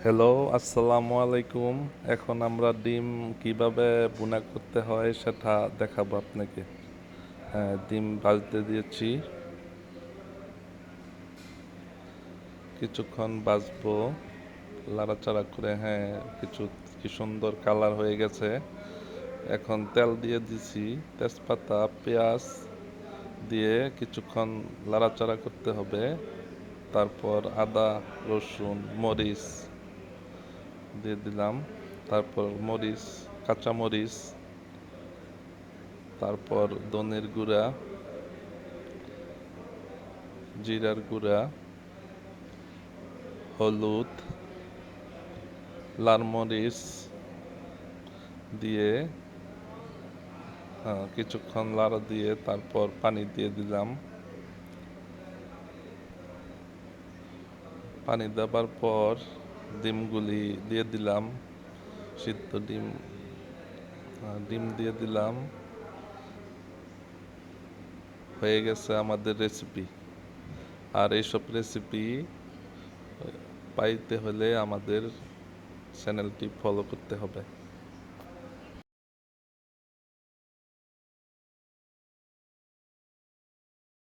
Hello, আসসালামু আলাইকুম। এখন আমরা ডিম কিভাবে ভুনা করতে হয় সেটা দেখাবো আপনাকে। হ্যাঁ, ডিম ভাজতে দিয়েছি, কিছুক্ষণ ভাজবো লাড়াচাড়া করে। হ্যাঁ, কি সুন্দর কালার হয়ে গেছে। এখন তেল দিয়ে দিছি, তেজপাতা, পেঁয়াজ দিয়ে কিছুক্ষণ লাড়াচাড়া করতে হবে। তারপর আদা, রসুন, মরিচ দিয়ে দিলাম। তারপর কাঁচা মরিচ, তারপর ধনের গুঁড়া, জিরার গুঁড়া, হলুদ, লাল মরিচ দিয়ে কিছুক্ষণ লাড়া দিয়ে তারপর পানি দিয়ে দিলাম। পানি দেবার পর ডিমগুলি দিয়ে দিলাম, সিদ্ধ ডিম। ডিম দিয়ে দিলাম। হয়ে গেছে আমাদের রেসিপি। আর এইসব রেসিপি পাইতে হলে আমাদের চ্যানেলটি ফলো করতে হবে।